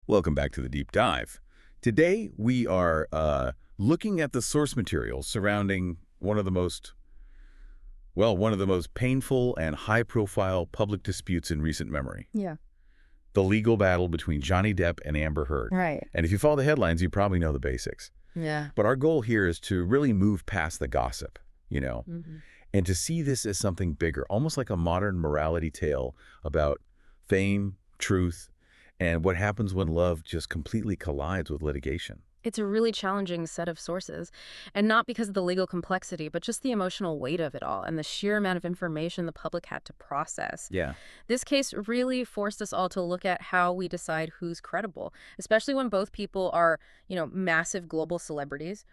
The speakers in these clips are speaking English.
Welcome back to the Deep Dive. Today we are looking at the source material surrounding one of the most painful and high-profile public disputes in recent memory. Yeah. The legal battle between Johnny Depp and Amber Heard. Right. And if you follow the headlines, you probably know the basics. Yeah. But our goal here is to really move past the gossip, Mm-hmm. and to see this as something bigger, almost like a modern morality tale about fame, truth, and what happens when love just completely collides with litigation. It's a really challenging set of sources, and not because of the legal complexity, but just the emotional weight of it all and the sheer amount of information the public had to process. Yeah. This case really forced us all to look at how we decide who's credible, especially when both people are, massive global celebrities.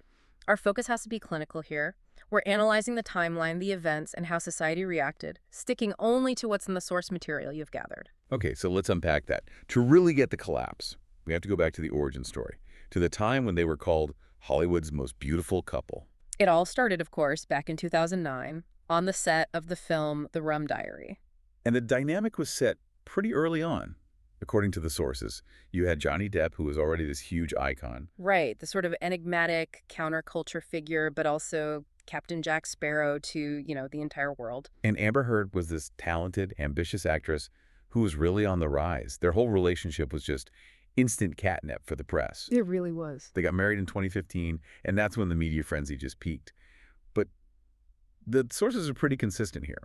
Our focus has to be clinical here. We're analyzing the timeline, the events, and how society reacted, sticking only to what's in the source material you've gathered. Okay, so let's unpack that. To really get the collapse, we have to go back to the origin story, to the time when they were called Hollywood's most beautiful couple. It all started, of course, back in 2009 on the set of the film The Rum Diary. And the dynamic was set pretty early on. According to the sources, you had Johnny Depp, who was already this huge icon. Right, the sort of enigmatic counterculture figure, but also Captain Jack Sparrow to, the entire world. And Amber Heard was this talented, ambitious actress who was really on the rise. Their whole relationship was just instant catnip for the press. It really was. They got married in 2015, and that's when the media frenzy just peaked. But the sources are pretty consistent here.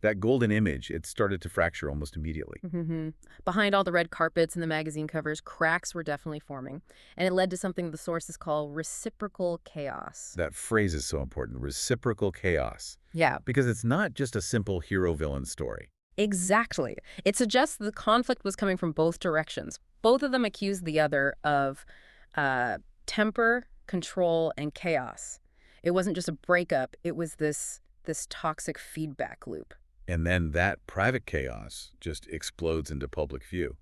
That golden image, it started to fracture almost immediately. Mm-hmm. Behind all the red carpets and the magazine covers, cracks were definitely forming. And it led to something the sources call reciprocal chaos. That phrase is so important, reciprocal chaos. Yeah. Because it's not just a simple hero-villain story. Exactly. It suggests the conflict was coming from both directions. Both of them accused the other of temper, control, and chaos. It wasn't just a breakup. It was this toxic feedback loop. And then that private chaos just explodes into public view.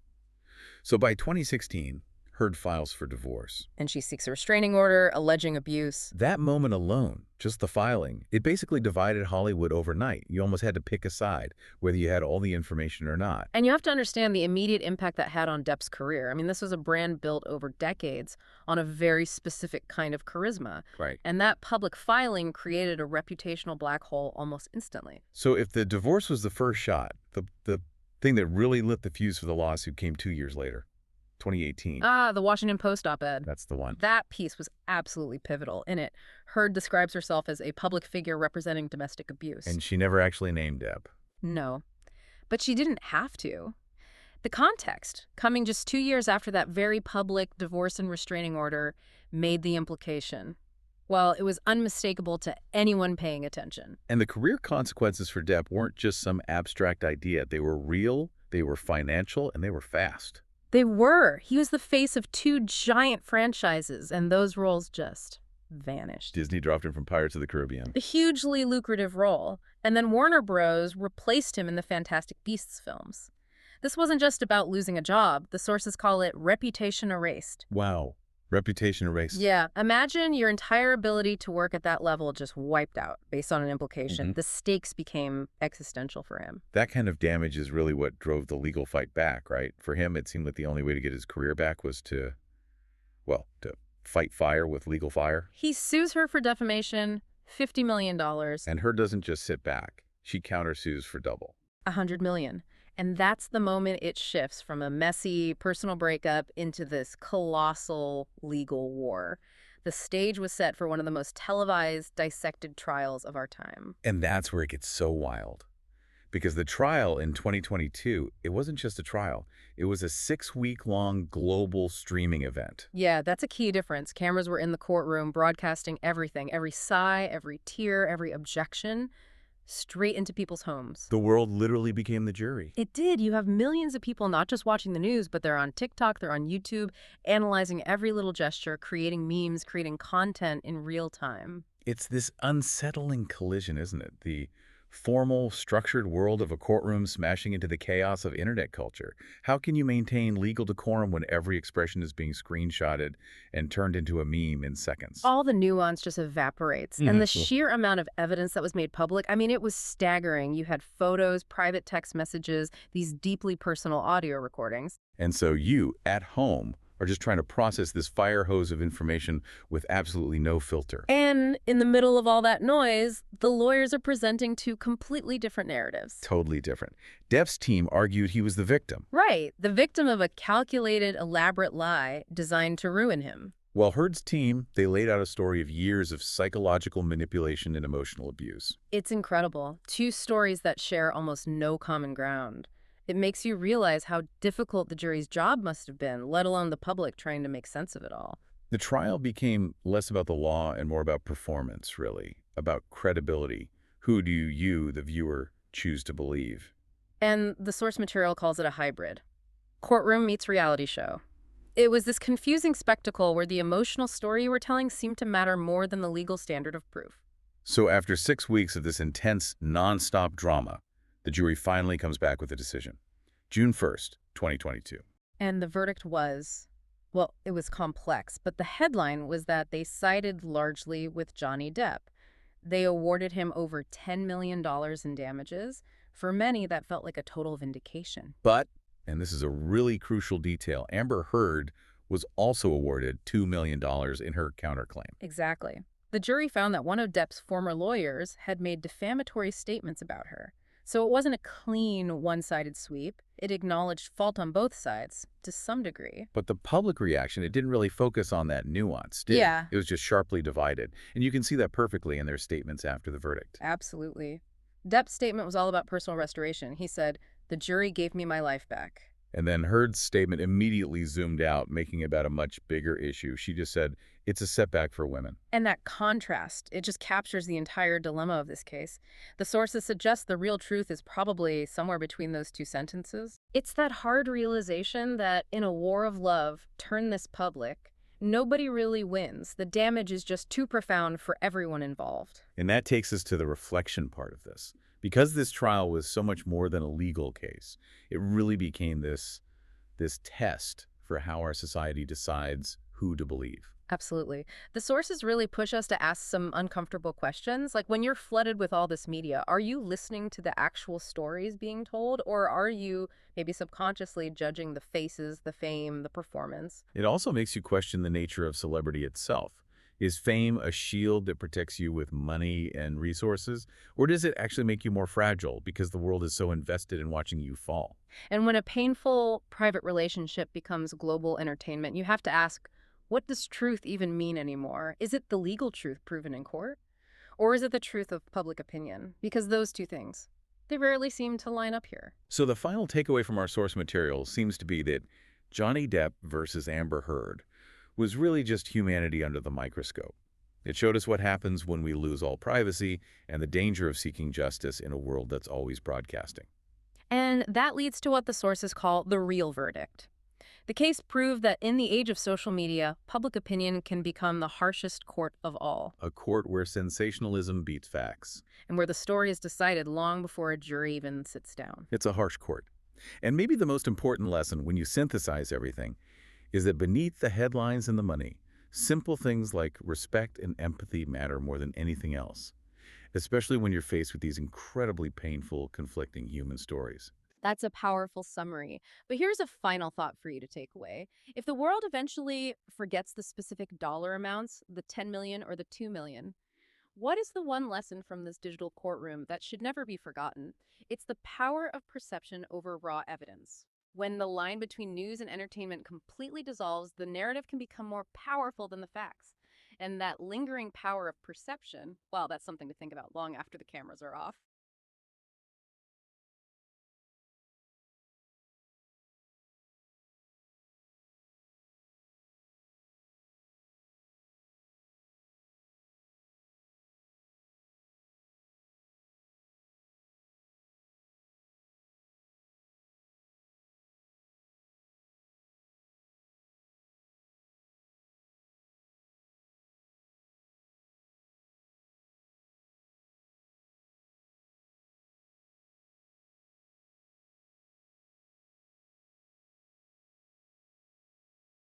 So by 2016, Heard files for divorce. And she seeks a restraining order, alleging abuse. That moment alone, just the filing, it basically divided Hollywood overnight. You almost had to pick a side, whether you had all the information or not. And you have to understand the immediate impact that had on Depp's career. I mean, this was a brand built over decades on a very specific kind of charisma. Right. And that public filing created a reputational black hole almost instantly. So if the divorce was the first shot, the thing that really lit the fuse for the lawsuit came 2 years later. 2018. The Washington Post op-ed. That's the one. That piece was absolutely pivotal. In it, Heard describes herself as a public figure representing domestic abuse. And she never actually named Depp. No, but she didn't have to. The context, coming just 2 years after that very public divorce and restraining order, made the implication. Well, it was unmistakable to anyone paying attention. And the career consequences for Depp weren't just some abstract idea. They were real, they were financial, and they were fast. They were. He was the face of 2 giant franchises, and those roles just vanished. Disney dropped him from Pirates of the Caribbean. A hugely lucrative role. And then Warner Bros. Replaced him in the Fantastic Beasts films. This wasn't just about losing a job. The sources call it reputation erased. Wow. Reputation erased. Yeah. Imagine your entire ability to work at that level just wiped out based on an implication. Mm-hmm. The stakes became existential for him. That kind of damage is really what drove the legal fight back, right? For him, it seemed like the only way to get his career back was to fight fire with legal fire. He sues her for defamation, $50 million. And Heard doesn't just sit back. She countersues for double. $100 million. And that's the moment it shifts from a messy personal breakup into this colossal legal war. The stage was set for one of the most televised, dissected trials of our time. And that's where it gets so wild. Because the trial in 2022, it wasn't just a trial. It was a 6-week-long global streaming event. Yeah, that's a key difference. Cameras were in the courtroom, broadcasting everything, every sigh, every tear, every objection, straight into people's homes. The world literally became the jury. It did. You have millions of people not just watching the news, but they're on TikTok, they're on YouTube, analyzing every little gesture, creating memes, creating content in real time. It's this unsettling collision, isn't it? The formal, structured world of a courtroom smashing into the chaos of internet culture. How can you maintain legal decorum when every expression is being screenshotted and turned into a meme in seconds? All the nuance just evaporates. And the sheer amount of evidence that was made public, I mean, it was staggering. You had photos, private text messages, these deeply personal audio recordings. And so you, at home, are just trying to process this fire hose of information with absolutely no filter. And in the middle of all that noise, the lawyers are presenting two completely different narratives. Totally different. Depp's team argued he was the victim, Right, the victim of a calculated, elaborate lie designed to ruin him. while Heard's team, they laid out a story of years of psychological manipulation and emotional abuse. It's incredible. Two stories that share almost no common ground. It makes you realize how difficult the jury's job must have been, let alone the public trying to make sense of it all. The trial became less about the law and more about performance, really, about credibility. Who do you, the viewer, choose to believe? And the source material calls it a hybrid. Courtroom meets reality show. It was this confusing spectacle where the emotional story you were telling seemed to matter more than the legal standard of proof. So after 6 weeks of this intense, nonstop drama, the jury finally comes back with a decision. June 1st, 2022. And the verdict was, well, it was complex, but the headline was that they sided largely with Johnny Depp. They awarded him over $10 million in damages. For many, that felt like a total vindication. But, and this is a really crucial detail, Amber Heard was also awarded $2 million in her counterclaim. Exactly. The jury found that one of Depp's former lawyers had made defamatory statements about her. So it wasn't a clean, one-sided sweep. It acknowledged fault on both sides, to some degree. But the public reaction, it didn't really focus on that nuance, did it? Yeah. It was just sharply divided. And you can see that perfectly in their statements after the verdict. Absolutely. Depp's statement was all about personal restoration. He said, "The jury gave me my life back." And then Heard's statement immediately zoomed out, making it about a much bigger issue. She just said, it's a setback for women. And that contrast, it just captures the entire dilemma of this case. The sources suggest the real truth is probably somewhere between those two sentences. It's that hard realization that in a war of love, turn this public, nobody really wins. The damage is just too profound for everyone involved. And that takes us to the reflection part of this. Because this trial was so much more than a legal case, it really became this test for how our society decides who to believe. Absolutely. The sources really push us to ask some uncomfortable questions. Like when you're flooded with all this media, are you listening to the actual stories being told, or are you maybe subconsciously judging the faces, the fame, the performance? It also makes you question the nature of celebrity itself. Is fame a shield that protects you with money and resources, or does it actually make you more fragile because the world is so invested in watching you fall? And when a painful private relationship becomes global entertainment, you have to ask, what does truth even mean anymore? Is it the legal truth proven in court? Or is it the truth of public opinion? Because those two things, they rarely seem to line up here. So the final takeaway from our source material seems to be that Johnny Depp versus Amber Heard was really just humanity under the microscope. It showed us what happens when we lose all privacy and the danger of seeking justice in a world that's always broadcasting. And that leads to what the sources call the real verdict. The case proved that in the age of social media, public opinion can become the harshest court of all, A court where sensationalism beats facts. and where the story is decided long before a jury even sits down. It's a harsh court. And maybe the most important lesson when you synthesize everything is that beneath the headlines and the money, simple things like respect and empathy matter more than anything else, especially when you're faced with these incredibly painful, conflicting human stories. That's a powerful summary. But here's a final thought for you to take away. If the world eventually forgets the specific dollar amounts, the 10 million or the 2 million, what is the one lesson from this digital courtroom that should never be forgotten? It's the power of perception over raw evidence. When the line between news and entertainment completely dissolves, the narrative can become more powerful than the facts. And that lingering power of perception, well, that's something to think about long after the cameras are off.